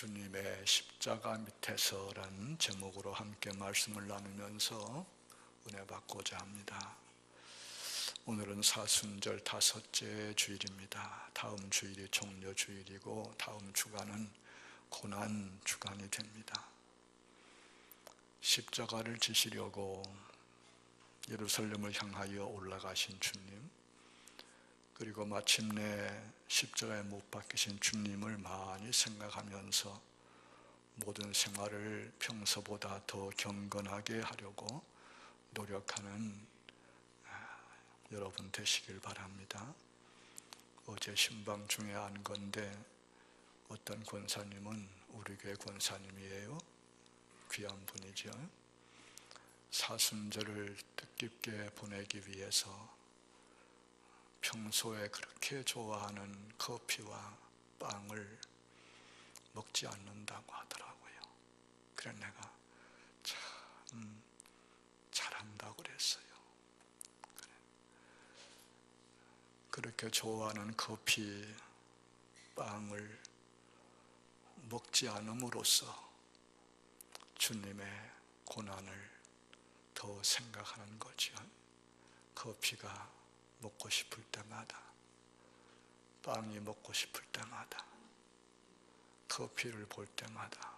주님의 십자가 밑에서라는 제목으로 함께 말씀을 나누면서 은혜 받고자 합니다. 오늘은 사순절 5째 주일입니다. 다음 주일이 종려 주일이고 다음 주간은 고난 주간이 됩니다. 십자가를 지시려고 예루살렘을 향하여 올라가신 주님, 그리고 마침내 십자가에 못 박히신 주님을 많이 생각하면서 모든 생활을 평소보다 더 경건하게 하려고 노력하는 여러분 되시길 바랍니다. 어제 신방 중에 안 건데 어떤 권사님은 우리 교회 권사님이에요. 귀한 분이죠. 사순절을 뜻깊게 보내기 위해서 평소에 그렇게 좋아하는 커피와 빵을 먹지 않는다고 하더라고요. 그래 내가 참 잘한다고 그랬어요. 그렇게 좋아하는 커피, 빵을 먹지 않음으로써 주님의 고난을 더 생각하는 거죠. 커피가 먹고 싶을 때마다, 빵이 먹고 싶을 때마다, 커피를 볼 때마다,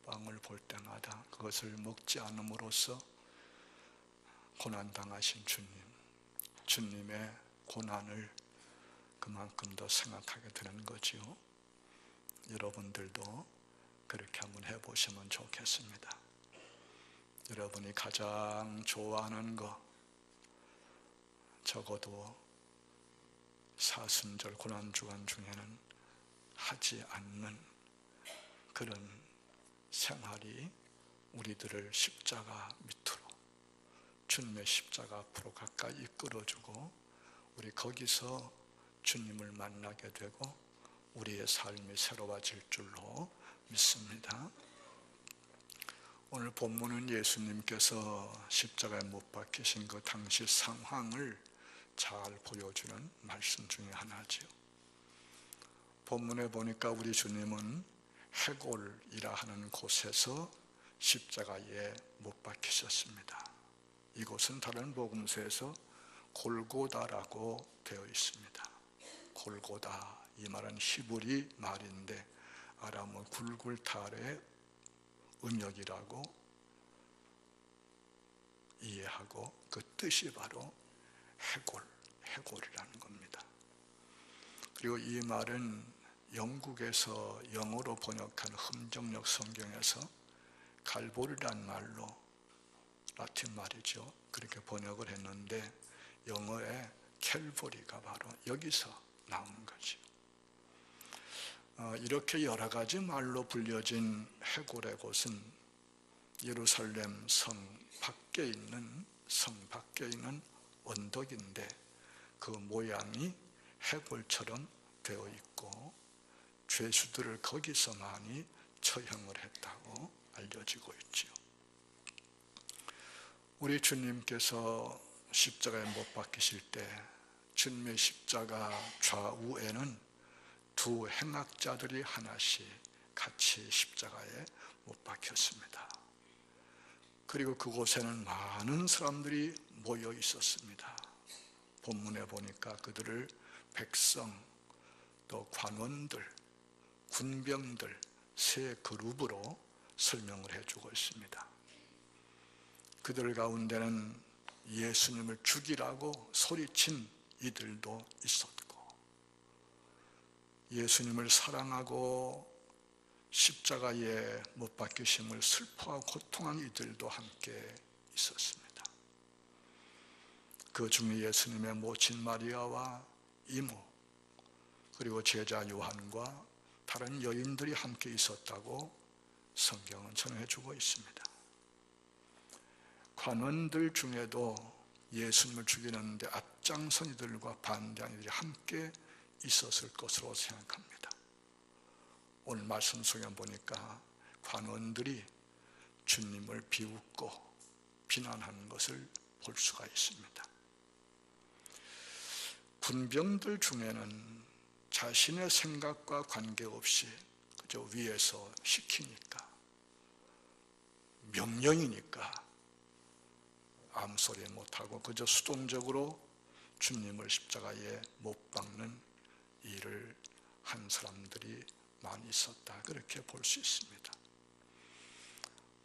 빵을 볼 때마다 그것을 먹지 않음으로써 고난당하신 주님, 주님의 고난을 그만큼 더 생각하게 되는 거지요. 여러분들도 그렇게 한번 해보시면 좋겠습니다. 여러분이 가장 좋아하는 거, 적어도 사순절 고난주간 중에는 하지 않는 그런 생활이 우리들을 십자가 밑으로, 주님의 십자가 앞으로 가까이 이끌어주고 우리 거기서 주님을 만나게 되고 우리의 삶이 새로워질 줄로 믿습니다. 오늘 본문은 예수님께서 십자가에 못 박히신 그 당시 상황을 잘 보여주는 말씀 중에 하나죠. 본문에 보니까 우리 주님은 해골이라 하는 곳에서 십자가에 못 박히셨습니다. 이곳은 다른 복음서에서 골고다라고 되어 있습니다. 골고다, 이 말은 히브리 말인데 아람어 굴굴탈의 음역이라고 이해하고 그 뜻이 바로 해골이라는 겁니다. 그리고 이 말은 영국에서 영어로 번역한 흠정역 성경에서 갈보리란 말로, 라틴 말이죠, 그렇게 번역을 했는데 영어의 캘보리가 바로 여기서 나온 거죠. 이렇게 여러 가지 말로 불려진 해골의 곳은 예루살렘 성 밖에 있는 언덕인데 그 모양이 해골처럼 되어 있고 죄수들을 거기서 많이 처형을 했다고 알려지고 있지요. 우리 주님께서 십자가에 못 박히실 때 주님의 십자가 좌우에는 두 행악자들이 하나씩 같이 십자가에 못 박혔습니다. 그리고 그곳에는 많은 사람들이 모여 있었습니다. 본문에 보니까 그들을 백성, 또 관원들, 군병들 세 그룹으로 설명을 해주고 있습니다. 그들 가운데는 예수님을 죽이라고 소리친 이들도 있었고, 예수님을 사랑하고 십자가에 못 박히심을 슬퍼하고 고통한 이들도 함께 있었습니다. 그 중에 예수님의 모친 마리아와 이모, 그리고 제자 요한과 다른 여인들이 함께 있었다고 성경은 전해주고 있습니다. 관원들 중에도 예수님을 죽이는데 앞장선 이들과 반대한 이들이 함께 있었을 것으로 생각합니다. 오늘 말씀 속에 보니까 관원들이 주님을 비웃고 비난하는 것을 볼 수가 있습니다. 군병들 중에는 자신의 생각과 관계없이 저 위에서 시키니까, 명령이니까 아무 소리 못하고 그저 수동적으로 주님을 십자가에 못 박는 일을 한 사람들이 많이 있었다, 그렇게 볼 수 있습니다.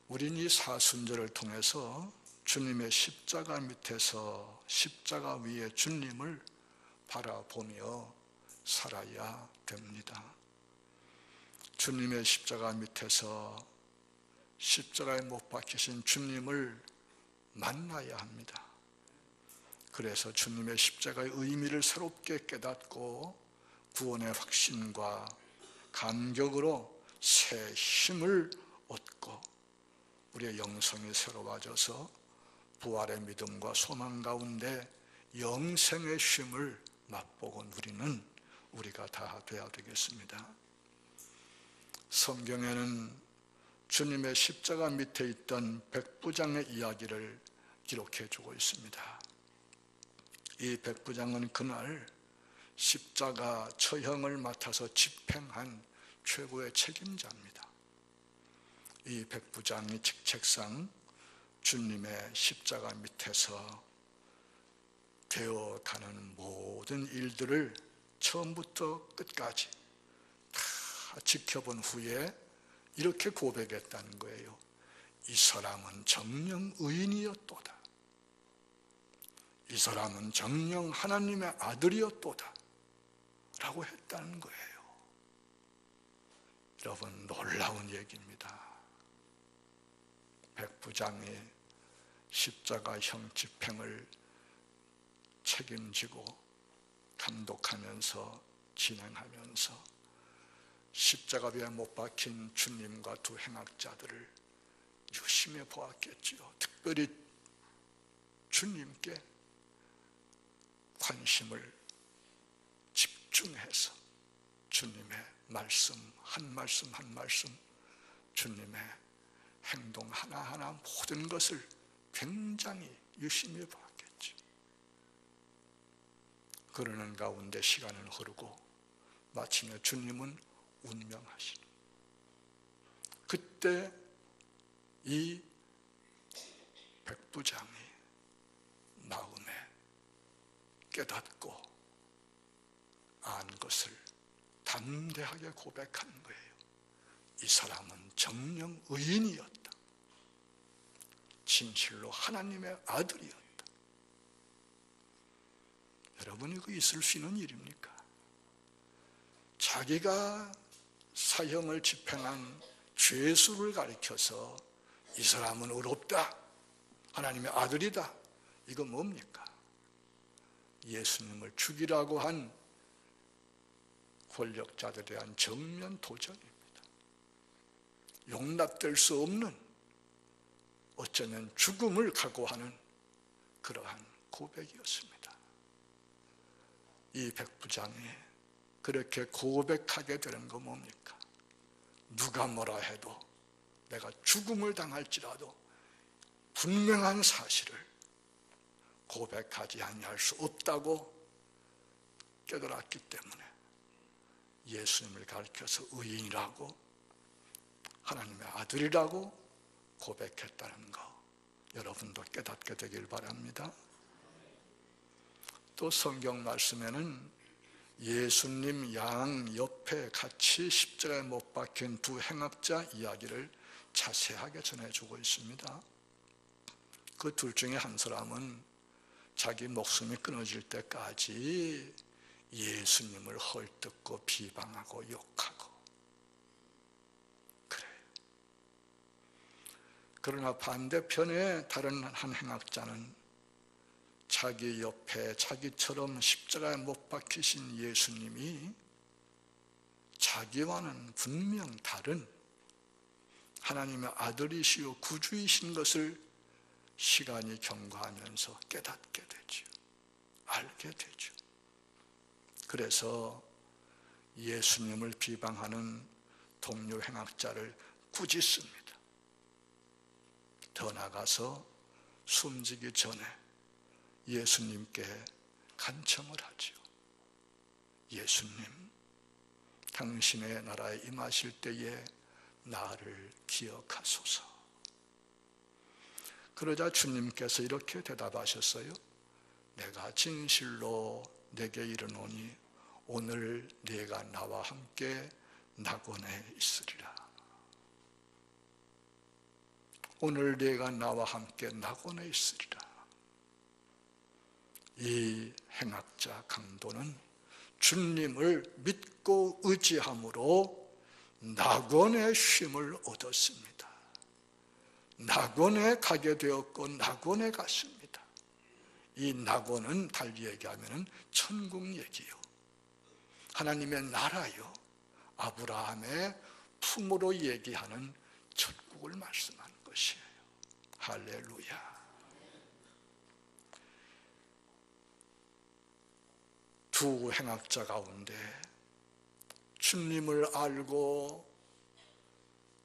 우린 이 사순절을 통해서 주님의 십자가 밑에서 십자가 위에 주님을 바라보며 살아야 됩니다. 주님의 십자가 밑에서 십자가에 못 박히신 주님을 만나야 합니다. 그래서 주님의 십자가의 의미를 새롭게 깨닫고 구원의 확신과 감격으로 새 힘을 얻고 우리의 영성이 새로워져서 부활의 믿음과 소망 가운데 영생의 쉼을 맛보고 누리는 우리가 다 되어야 되겠습니다. 성경에는 주님의 십자가 밑에 있던 백부장의 이야기를 기록해 주고 있습니다. 이 백부장은 그날 십자가 처형을 맡아서 집행한 최고의 책임자입니다. 이 백부장이 직책상 주님의 십자가 밑에서 되어가는 모든 일들을 처음부터 끝까지 다 지켜본 후에 이렇게 고백했다는 거예요. 이 사람은 정녕 의인이었도다. 이 사람은 정녕 하나님의 아들이었도다 라고 했다는 거예요. 여러분, 놀라운 얘기입니다. 백부장이 십자가형 집행을 책임지고 감독하면서 진행하면서 십자가에 못 박힌 주님과 두 행악자들을 유심히 보았겠지요. 특별히 주님께 관심을 집중해서 주님의 말씀 한 말씀 한 말씀, 주님의 행동 하나하나 모든 것을 굉장히 유심히 보았겠죠. 그러는 가운데 시간은 흐르고 마침내 주님은 운명하시는, 그때 이 백부장이 마음에 깨닫고 안 것을 담대하게 고백하는 거예요. 이 사람은 정녕 의인이었다. 진실로 하나님의 아들이었다. 여러분이 그 있을 수 있는 일입니까? 자기가 사형을 집행한 죄수를 가리켜서 이 사람은 의롭다, 하나님의 아들이다, 이거 뭡니까? 예수님을 죽이라고 한 권력자들에 대한 정면 도전입니다. 용납될 수 없는, 어쩌면 죽음을 각오하는 그러한 고백이었습니다. 이 백부장이 그렇게 고백하게 되는 거 뭡니까? 누가 뭐라 해도 내가 죽음을 당할지라도 분명한 사실을 고백하지 아니할 수 없다고 깨달았기 때문에 예수님을 가리켜서 의인이라고, 하나님의 아들이라고 고백했다는 거, 여러분도 깨닫게 되길 바랍니다. 또 성경 말씀에는 예수님 양 옆에 같이 십자가에 못 박힌 두 행악자 이야기를 자세하게 전해주고 있습니다. 그 둘 중에 한 사람은 자기 목숨이 끊어질 때까지 예수님을 헐뜯고 비방하고 욕하고 그래요. 그러나 반대편에 다른 한 행악자는 자기 옆에 자기처럼 십자가에 못 박히신 예수님이 자기와는 분명 다른 하나님의 아들이시오 구주이신 것을 시간이 경과하면서 깨닫게 되죠. 알게 되죠. 그래서 예수님을 비방하는 동료 행악자를 꾸짖습니다. 더 나가서 숨지기 전에 예수님께 간청을 하죠. 예수님, 당신의 나라에 임하실 때에 나를 기억하소서. 그러자 주님께서 이렇게 대답하셨어요. 내가 진실로 내게 이르노니 오늘 네가 나와 함께 낙원에 있으리라. 오늘 네가 나와 함께 낙원에 있으리라. 이 행악자 강도는 주님을 믿고 의지함으로 낙원의 쉼을 얻었습니다. 낙원에 가게 되었고 낙원에 갔습니다. 이 낙원은 달리 얘기하면 천국 얘기요, 하나님의 나라요, 아브라함의 품으로 얘기하는 천국을 말씀하는 것이에요. 할렐루야. 두 행악자 가운데 주님을 알고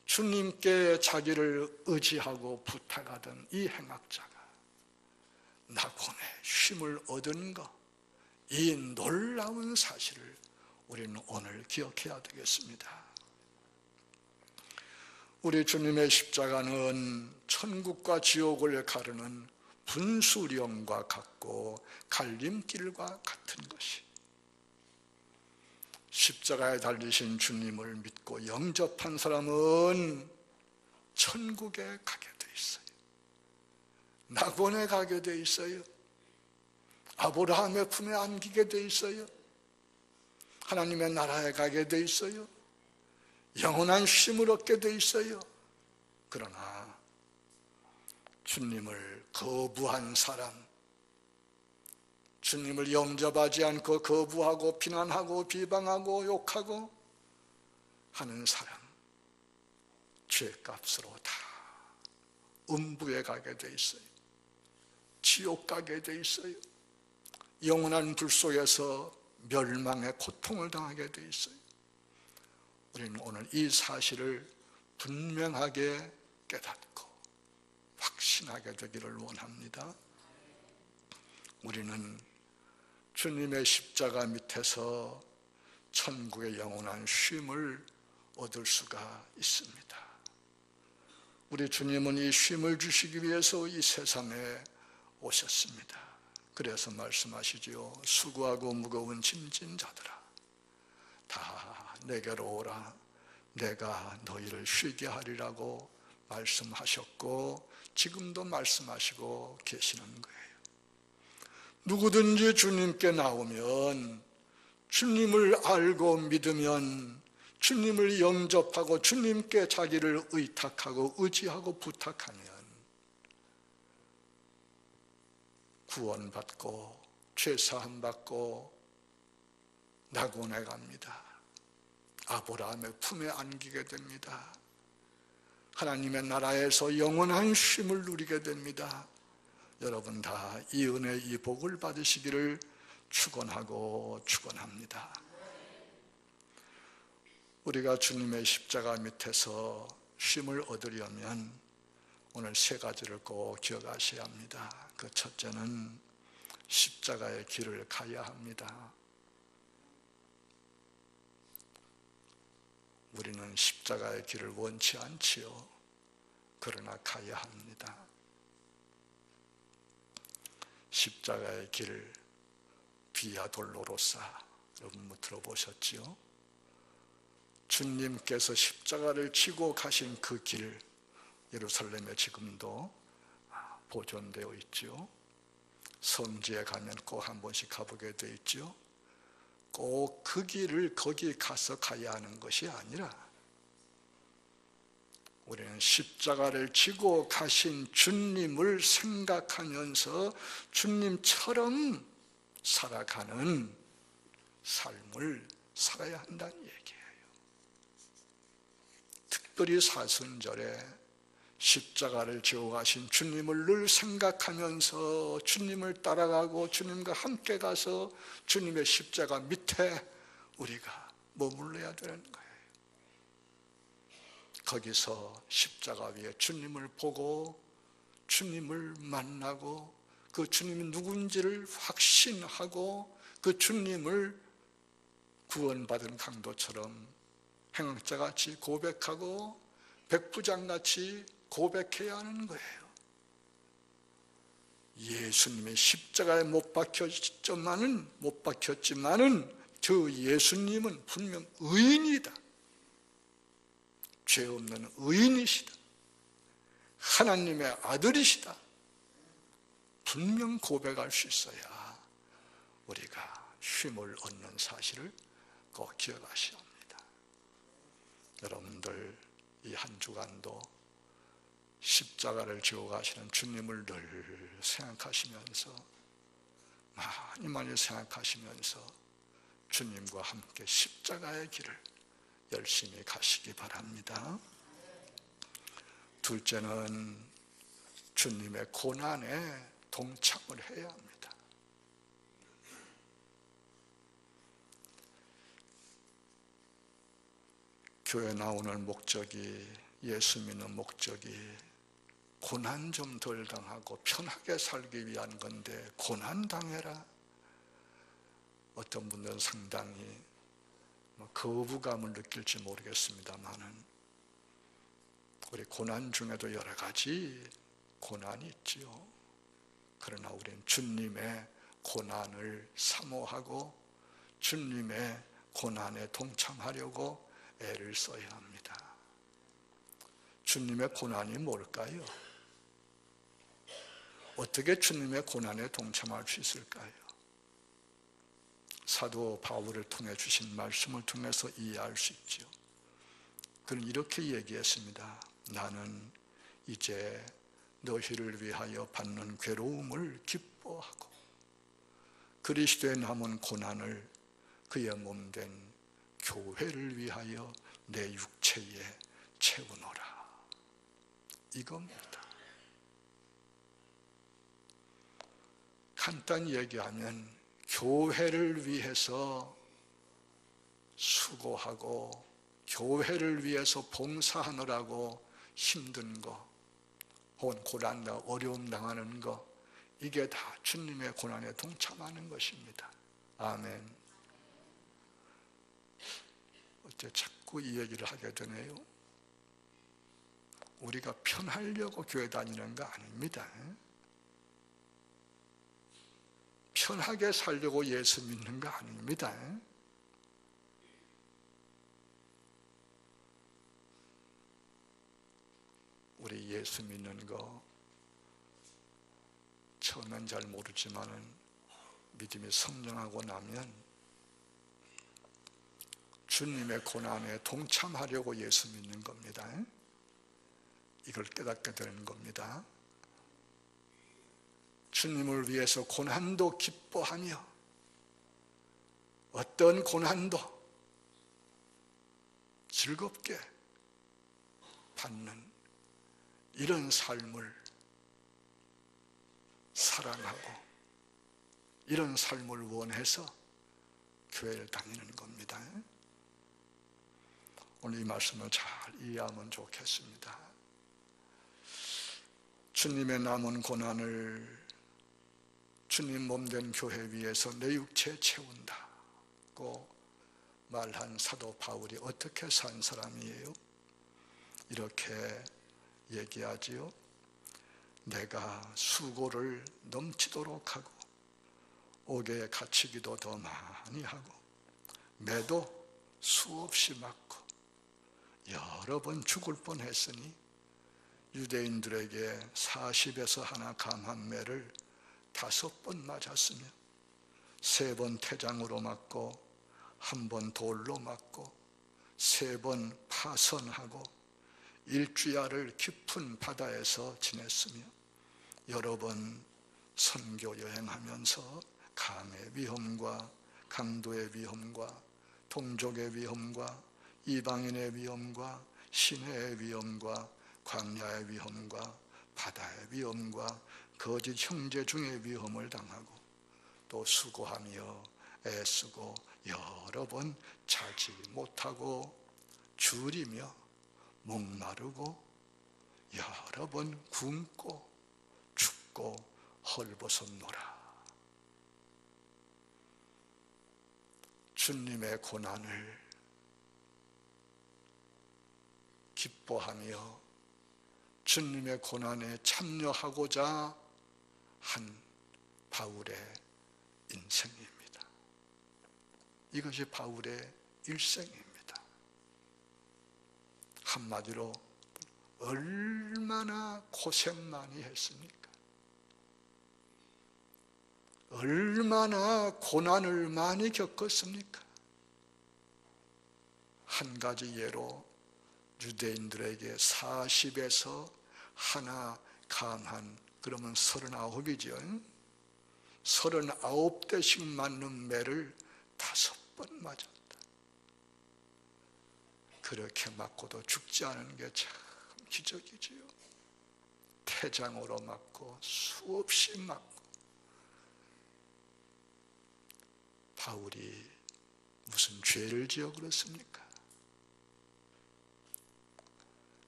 주님께 자기를 의지하고 부탁하던 이 행악자가 낙원의 쉼을 얻은 것, 이 놀라운 사실을 우리는 오늘 기억해야 되겠습니다. 우리 주님의 십자가는 천국과 지옥을 가르는 분수령과 같고 갈림길과 같은 것이, 십자가에 달리신 주님을 믿고 영접한 사람은 천국에 가게 돼 있어요. 낙원에 가게 돼 있어요. 아브라함의 품에 안기게 돼 있어요. 하나님의 나라에 가게 돼 있어요. 영원한 쉼을 얻게 돼 있어요. 그러나 주님을 거부한 사람, 주님을 영접하지 않고 거부하고 비난하고 비방하고 욕하고 하는 사람, 죄값으로 다 음부에 가게 돼 있어요. 지옥 가게 돼 있어요. 영원한 불 속에서 멸망의 고통을 당하게 돼 있어요. 우리는 오늘 이 사실을 분명하게 깨닫고 확신하게 되기를 원합니다. 우리는 주님의 십자가 밑에서 천국의 영원한 쉼을 얻을 수가 있습니다. 우리 주님은 이 쉼을 주시기 위해서 이 세상에 오셨습니다. 그래서 말씀하시지요. 수고하고 무거운 짐진 자들아, 다 내게로 오라. 내가 너희를 쉬게 하리라고 말씀하셨고 지금도 말씀하시고 계시는 거예요. 누구든지 주님께 나오면, 주님을 알고 믿으면, 주님을 영접하고 주님께 자기를 의탁하고 의지하고 부탁하면 구원받고 죄사함 받고 낙원에 갑니다. 아브라함의 품에 안기게 됩니다. 하나님의 나라에서 영원한 쉼을 누리게 됩니다. 여러분 다 이 은혜, 이 복을 받으시기를 축원하고 축원합니다. 우리가 주님의 십자가 밑에서 쉼을 얻으려면 오늘 세 가지를 꼭 기억하셔야 합니다. 그 첫째는 십자가의 길을 가야 합니다. 우리는 십자가의 길을 원치 않지요. 그러나 가야 합니다. 십자가의 길, 비아 돌로로사, 여러분 뭐 들어보셨지요? 주님께서 십자가를 지고 가신 그 길, 예루살렘에 지금도 보존되어 있죠. 성지에 가면 꼭 한 번씩 가보게 되어 있죠. 꼭 그 길을 거기 가서 가야 하는 것이 아니라 우리는 십자가를 지고 가신 주님을 생각하면서 주님처럼 살아가는 삶을 살아야 한다는 얘기예요. 특별히 사순절에 십자가를 지고 가신 주님을 늘 생각하면서 주님을 따라가고 주님과 함께 가서 주님의 십자가 밑에 우리가 머물러야 되는 거예요. 거기서 십자가 위에 주님을 보고 주님을 만나고 그 주님이 누군지를 확신하고 그 주님을 구원받은 강도처럼 행악자같이 고백하고 백부장같이 고백해야 하는 거예요. 예수님의 십자가에 못 박혔지만은 저 예수님은 분명 의인이다. 죄 없는 의인이시다. 하나님의 아들이시다. 분명 고백할 수 있어야 우리가 쉼을 얻는 사실을 꼭 기억하셔야 합니다. 여러분들 이 한 주간도 십자가를 지고 가시는 주님을 늘 생각하시면서 많이 많이 생각하시면서 주님과 함께 십자가의 길을 열심히 가시기 바랍니다. 둘째는 주님의 고난에 동참을 해야 합니다. 교회 나오는 목적이, 예수 믿는 목적이 고난 좀 덜 당하고 편하게 살기 위한 건데 고난 당해라. 어떤 분들은 상당히 거부감을 느낄지 모르겠습니다만은 우리 고난 중에도 여러 가지 고난이 있지요. 그러나 우리는 주님의 고난을 사모하고 주님의 고난에 동참하려고 애를 써야 합니다. 주님의 고난이 뭘까요? 어떻게 주님의 고난에 동참할 수 있을까요? 사도 바울을 통해 주신 말씀을 통해서 이해할 수 있죠. 그는 이렇게 얘기했습니다. 나는 이제 너희를 위하여 받는 괴로움을 기뻐하고 그리스도의 남은 고난을 그의 몸된 교회를 위하여 내 육체에 채우노라. 이겁니다. 간단히 얘기하면 교회를 위해서 수고하고 교회를 위해서 봉사하느라고 힘든 거 혹은 고난과 어려움 당하는 거, 이게 다 주님의 고난에 동참하는 것입니다. 아멘. 어째 자꾸 이 얘기를 하게 되네요. 우리가 편하려고 교회 다니는 거 아닙니다. 편하게 살려고 예수 믿는 거 아닙니다. 우리 예수 믿는 거 처음엔 잘 모르지만은 믿음이 성장하고 나면 주님의 고난에 동참하려고 예수 믿는 겁니다. 이걸 깨닫게 되는 겁니다. 주님을 위해서 고난도 기뻐하며 어떤 고난도 즐겁게 받는 이런 삶을 사랑하고 이런 삶을 원해서 교회를 다니는 겁니다. 오늘 이 말씀을 잘 이해하면 좋겠습니다. 주님의 남은 고난을 주님 몸된 교회 위에서 내 육체에 채운다고 말한 사도 바울이 어떻게 산 사람이에요? 이렇게 얘기하지요. 내가 수고를 넘치도록 하고 옥에 갇히기도 더 많이 하고 매도 수없이 맞고 여러 번 죽을 뻔했으니 유대인들에게 40에서 하나 감한 매를 5번 맞았으며 3번 태장으로 맞고 1번 돌로 맞고 3번 파선하고 일주야를 깊은 바다에서 지냈으며 여러 번 선교 여행하면서 강의 위험과 강도의 위험과 동족의 위험과 이방인의 위험과 시내의 위험과 광야의 위험과 바다의 위험과 거짓 형제 중의 위험을 당하고 또 수고하며 애쓰고 여러 번 자지 못하고 줄이며 목마르고 여러 번 굶고 춥고 헐벗었노라. 주님의 고난을 기뻐하며 주님의 고난에 참여하고자 한 바울의 인생입니다. 이것이 바울의 일생입니다. 한마디로 얼마나 고생 많이 했습니까? 얼마나 고난을 많이 겪었습니까? 한 가지 예로 유대인들에게 40에서 하나 감한, 그러면 39이죠. 39대씩 맞는 매를 5번 맞았다. 그렇게 맞고도 죽지 않은 게 참 기적이지요. 태장으로 맞고 수없이 맞고. 바울이 무슨 죄를 지어 그렇습니까?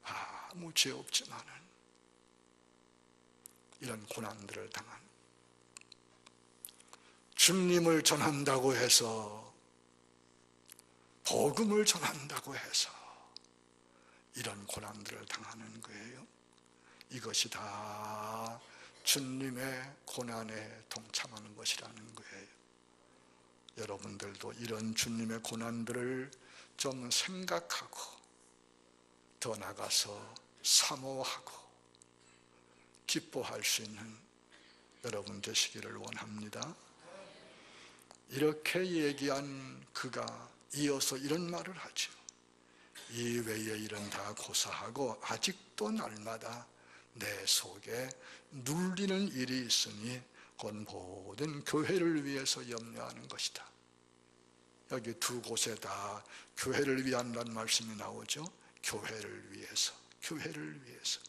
아무 죄 없지만은 이런 고난들을 당한, 주님을 전한다고 해서, 복음을 전한다고 해서 이런 고난들을 당하는 거예요. 이것이 다 주님의 고난에 동참하는 것이라는 거예요. 여러분들도 이런 주님의 고난들을 좀 생각하고 더 나가서 사모하고 기뻐할 수 있는 여러분 되시기를 원합니다. 이렇게 얘기한 그가 이어서 이런 말을 하죠. 이 외의 일은 다 고사하고 아직도 날마다 내 속에 눌리는 일이 있으니 곧 모든 교회를 위해서 염려하는 것이다. 여기 두 곳에 다 교회를 위한다는 말씀이 나오죠. 교회를 위해서, 교회를 위해서.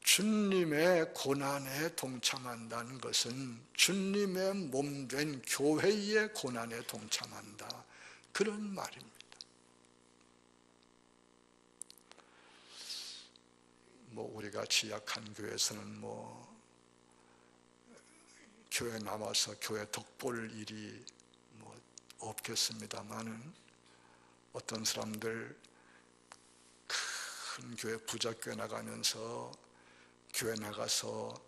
주님의 고난에 동참한다는 것은 주님의 몸된 교회의 고난에 동참한다, 그런 말입니다. 우리가 지약한 교회에서는 교회 남아서 교회 덕볼 일이 없겠습니다만은, 어떤 사람들 큰 교회, 부자교회 나가면서 교회 나가서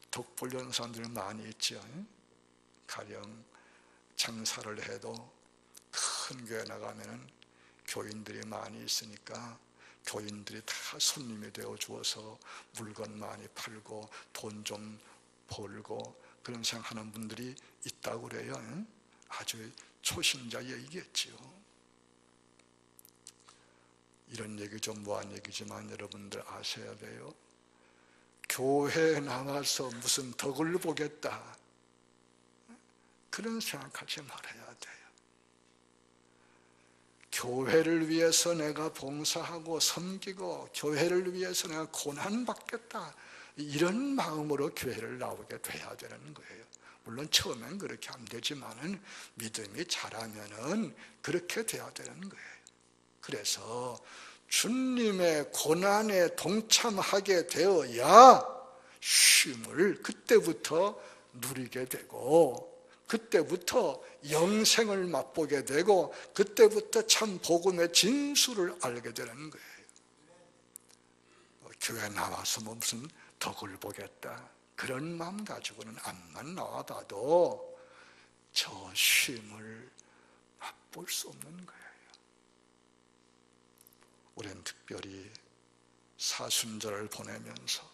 덕볼 여는 사람들 많이 있죠. 가령 장사를 해도 큰 교회 나가면은 교인들이 많이 있으니까 교인들이 다 손님이 되어 주어서 물건 많이 팔고 돈 좀 벌고 그런 생각하는 분들이 있다고 그래요. 아주 초신자 얘기겠지요. 이런 얘기 좀 뭐한 얘기지만 여러분들 아셔야 돼요. 교회에 나와서 무슨 덕을 보겠다, 그런 생각하지 말아야 돼요. 교회를 위해서 내가 봉사하고 섬기고 교회를 위해서 내가 고난받겠다, 이런 마음으로 교회를 나오게 돼야 되는 거예요. 물론 처음엔 그렇게 안 되지만은 믿음이 자라면은 그렇게 돼야 되는 거예요. 그래서 주님의 고난에 동참하게 되어야 쉼을 그때부터 누리게 되고, 그때부터 영생을 맛보게 되고, 그때부터 참 복음의 진수를 알게 되는 거예요. 교회 나와서 무슨 덕을 보겠다, 그런 마음 가지고는 암만 나와봐도 저 쉼을 맛볼 수 없는 거예요. 우리는 특별히 사순절을 보내면서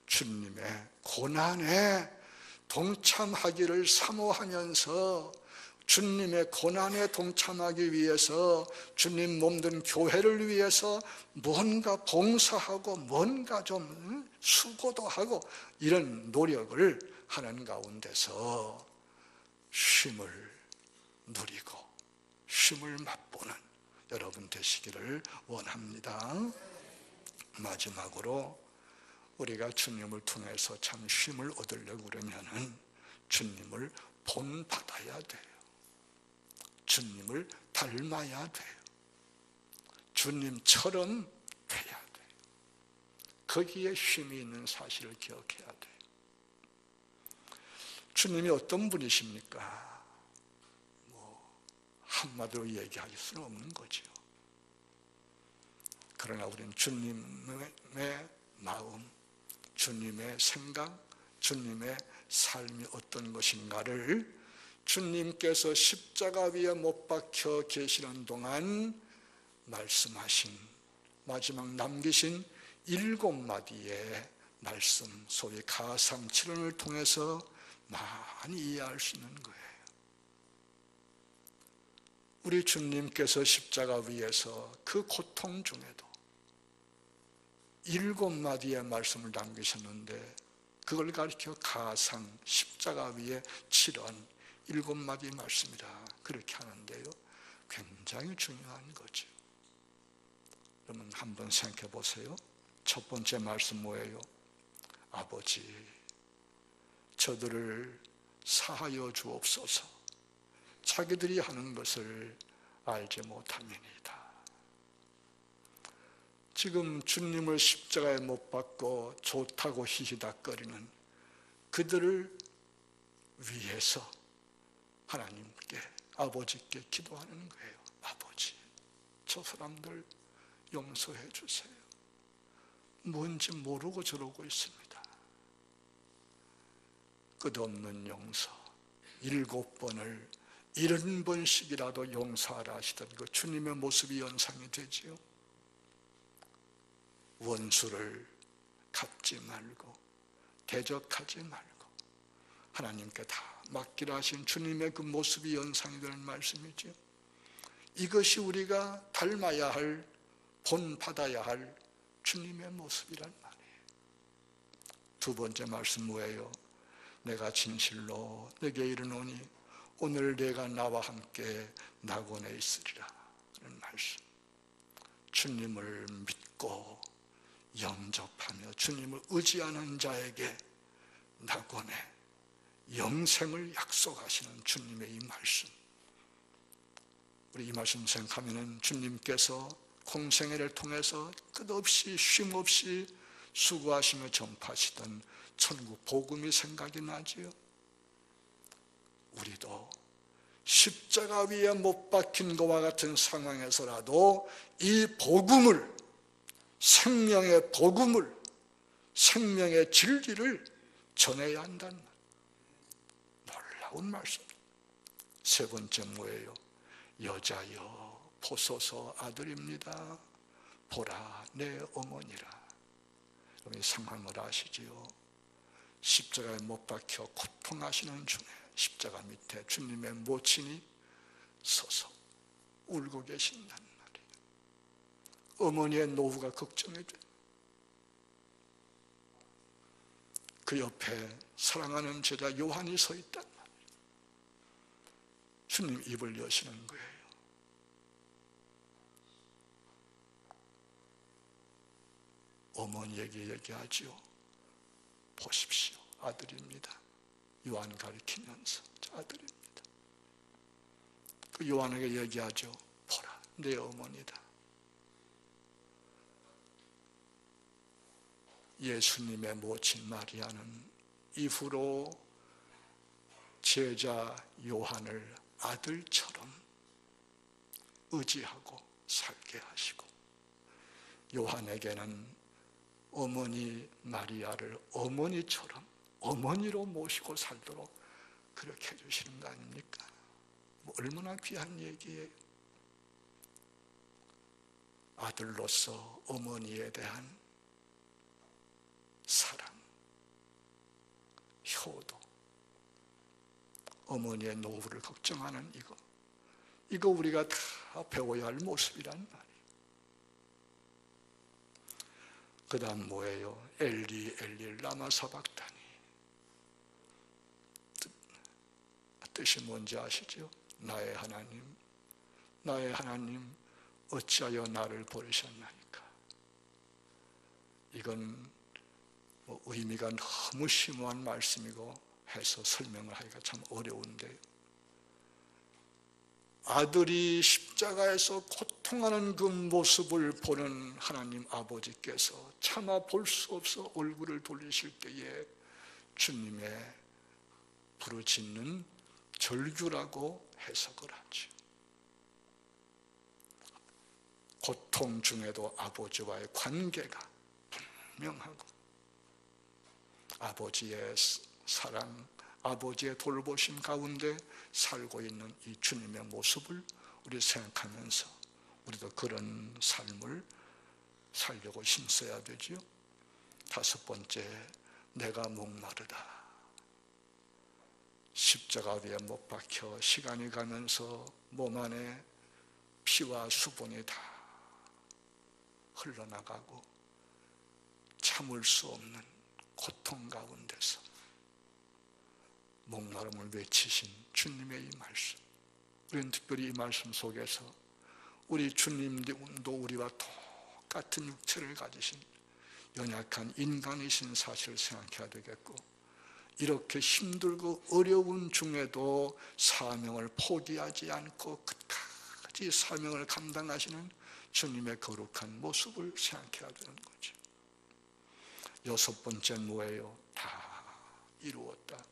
주님의 고난에 동참하기를 사모하면서 주님의 고난에 동참하기 위해서 주님 몸된 교회를 위해서 뭔가 봉사하고 뭔가 좀 수고도 하고 이런 노력을 하는 가운데서 쉼을 누리고 쉼을 맛보는 여러분 되시기를 원합니다. 마지막으로 우리가 주님을 통해서 참 쉼을 얻으려고 그러면은 주님을 본받아야 돼요. 주님을 닮아야 돼요. 주님처럼 돼야 돼요. 거기에 쉼이 있는 사실을 기억해야 돼요. 주님이 어떤 분이십니까? 한마디로 얘기할 수는 없는 거죠. 그러나 우리는 주님의 마음, 주님의 생각, 주님의 삶이 어떤 것인가를 주님께서 십자가 위에 못 박혀 계시는 동안 말씀하신, 마지막 남기신 7마디의 말씀, 소위 가상칠언을 통해서 많이 이해할 수 있는 거예요. 우리 주님께서 십자가 위에서 그 고통 중에도 7마디의 말씀을 남기셨는데, 그걸 가리켜 가상, 십자가 위에 칠언 7마디 말씀이라 그렇게 하는데요, 굉장히 중요한 거죠. 그러면 한번 생각해 보세요. 첫 번째 말씀 뭐예요? 아버지, 저들을 사하여 주옵소서. 자기들이 하는 것을 알지 못함이니이다. 지금 주님을 십자가에 못 박고 좋다고 히히닥거리는 그들을 위해서 하나님께, 아버지께 기도하는 거예요. 아버지, 저 사람들 용서해 주세요. 뭔지 모르고 저러고 있습니다. 끝없는 용서, 7번을 70번씩이라도 용서하라 하시던 그 주님의 모습이 연상이 되지요. 원수를 갚지 말고 대적하지 말고 하나님께 다 맡기라 하신 주님의 그 모습이 연상이 되는 말씀이죠. 이것이 우리가 닮아야 할, 본받아야 할 주님의 모습이란 말이에요. 두 번째 말씀 뭐예요? 내가 진실로 내게 이르노니 오늘 내가 나와 함께 낙원에 있으리라 하는 말씀. 주님을 믿고 영접하며 주님을 의지하는 자에게 낙원에 영생을 약속하시는 주님의 이 말씀. 우리 이 말씀 생각하면 주님께서 공생애를 통해서 끝없이 쉼없이 수고하시며 전파하시던 천국 복음이 생각이 나지요. 우리도 십자가 위에 못 박힌 것과 같은 상황에서라도 이 복음을, 생명의 복음을, 생명의 진리를 전해야 한다는 놀라운 말씀. 세 번째 뭐예요? 여자여 보소서 아들입니다. 보라 내 어머니라. 여러분 상황을 아시지요? 십자가에 못 박혀 고통하시는 중에 십자가 밑에 주님의 모친이 서서 울고 계신다는 말이에요. 어머니의 노후가 걱정이 돼. 그 옆에 사랑하는 제자 요한이 서 있단 말이에요. 주님 입을 여시는 거예요. 어머니에게 얘기하지요. 보십시오, 아들입니다. 요한 가리키면서 저 아들입니다. 그 요한에게 얘기하죠. 보라 내 어머니다. 예수님의 모친 마리아는 이후로 제자 요한을 아들처럼 의지하고 살게 하시고, 요한에게는 어머니 마리아를 어머니처럼 어머니로 모시고 살도록 그렇게 해주시는 거 아닙니까? 얼마나 귀한 얘기예요. 아들로서 어머니에 대한 사랑, 효도, 어머니의 노후를 걱정하는 이거 우리가 다 배워야 할 모습이란 말이에요. 그 다음 뭐예요? 엘리 엘리 라마 사박다니. 뜻이 뭔지 아시죠? 나의 하나님 어찌하여 나를 버리셨나이까. 이건 의미가 너무 심오한 말씀이고 해서 설명을 하기가 참 어려운데, 아들이 십자가에서 고통하는 그 모습을 보는 하나님 아버지께서 차마 볼 수 없어 얼굴을 돌리실 때에 주님의 부르짖는 절규라고 해석을 하죠. 고통 중에도 아버지와의 관계가 분명하고 아버지의 사랑, 아버지의 돌보심 가운데 살고 있는 이 주님의 모습을 우리 생각하면서 우리도 그런 삶을 살려고 힘써야 되지요. 다섯 번째, 내가 목마르다. 십자가 위에 못 박혀 시간이 가면서 몸 안에 피와 수분이 다 흘러나가고 참을 수 없는 고통 가운데서 목마름을 외치신 주님의 이 말씀, 우리는 특별히 이 말씀 속에서 우리 주님도 우리와 똑같은 육체를 가지신 연약한 인간이신 사실을 생각해야 되겠고, 이렇게 힘들고 어려운 중에도 사명을 포기하지 않고 끝까지 사명을 감당하시는 주님의 거룩한 모습을 생각해야 되는 거죠. 여섯 번째는 뭐예요? 다 이루었다.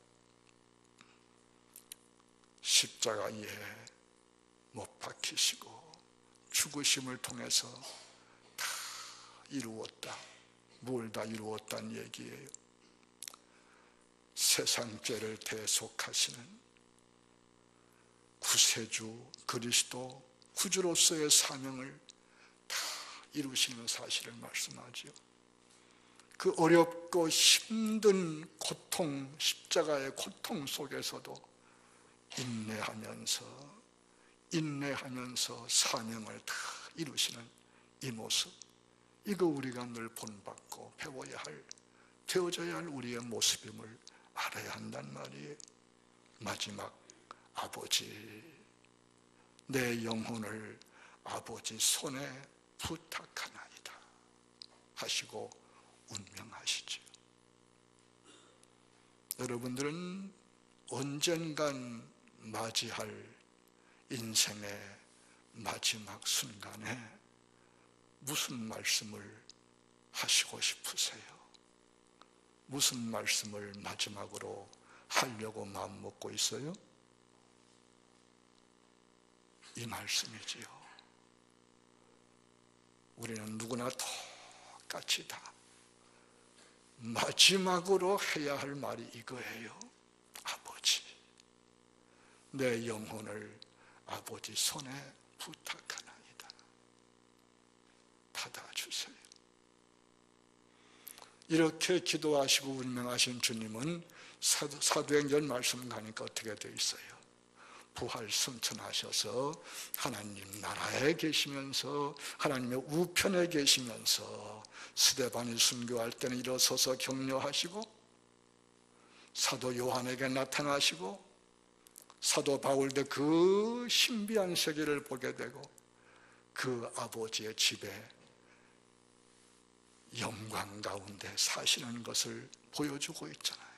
십자가에 못 박히시고 죽으심을 통해서 다 이루었다. 뭘 다 이루었다는 얘기예요? 세상 죄를 대속하시는 구세주 그리스도 구주로서의 사명을 다 이루시는 사실을 말씀하죠. 그 어렵고 힘든 고통, 십자가의 고통 속에서도 인내하면서 사명을 다 이루시는 이 모습, 이거 우리가 늘 본받고 배워야 할, 되어져야 할 우리의 모습임을 알아야 한단 말이에요. 마지막, 아버지, 내 영혼을 아버지 손에 부탁하나이다 하시고 운명하시죠. 여러분들은 언젠간 맞이할 인생의 마지막 순간에 무슨 말씀을 하시고 싶으세요? 무슨 말씀을 마지막으로 하려고 마음먹고 있어요? 이 말씀이지요. 우리는 누구나 똑같이 다 마지막으로 해야 할 말이 이거예요. 아버지, 내 영혼을 아버지 손에 부탁하나이다. 받아주세요. 이렇게 기도하시고 운명하신 주님은 사도행전 말씀 가니까 어떻게 되어 있어요? 부활 승천하셔서 하나님 나라에 계시면서 하나님의 우편에 계시면서 스데반이 순교할 때는 일어서서 격려하시고 사도 요한에게 나타나시고 사도 바울도 그 신비한 세계를 보게 되고 그 아버지의 집에 영광 가운데 사시는 것을 보여주고 있잖아요.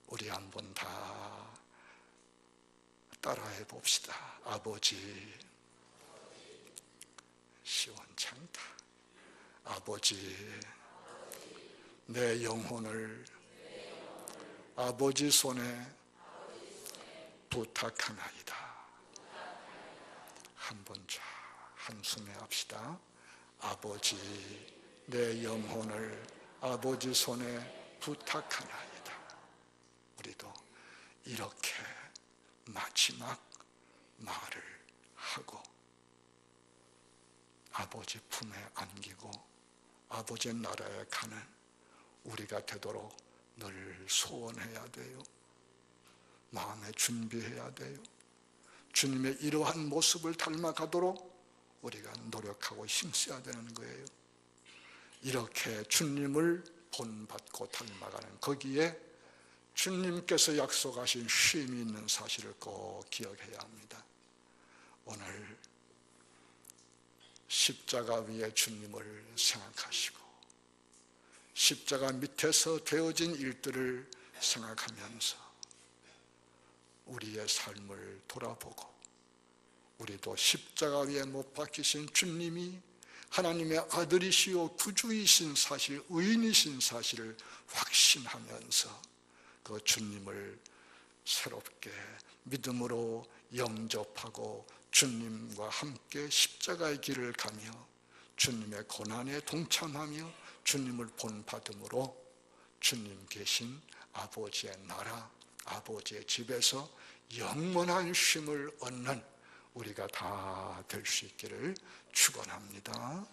우리 한번 다 따라해 봅시다. 아버지, 시원찮다. 아버지, 내 영혼을 아버지 손에 부탁하나이다. 한번 쫙 한숨에 합시다. 아버지, 내 영혼을 아버지 손에 부탁하나이다. 우리도 이렇게 마지막 말을 하고 아버지 품에 안기고 아버지 나라에 가는 우리가 되도록 늘 소원해야 돼요. 마음에 준비해야 돼요. 주님의 이러한 모습을 닮아가도록 우리가 노력하고 힘써야 되는 거예요. 이렇게 주님을 본받고 닮아가는 거기에 주님께서 약속하신 쉼이 있는 사실을 꼭 기억해야 합니다. 오늘 십자가 위에 주님을 생각하시고 십자가 밑에서 되어진 일들을 생각하면서 우리의 삶을 돌아보고 우리도 십자가 위에 못 박히신 주님이 하나님의 아들이시오 구주이신 사실, 의인이신 사실을 확신하면서 그 주님을 새롭게 믿음으로 영접하고 주님과 함께 십자가의 길을 가며 주님의 고난에 동참하며 주님을 본받음으로 주님 계신 아버지의 나라, 아버지의 집에서 영원한 쉼을 얻는 우리가 다 될 수 있기를 축원합니다.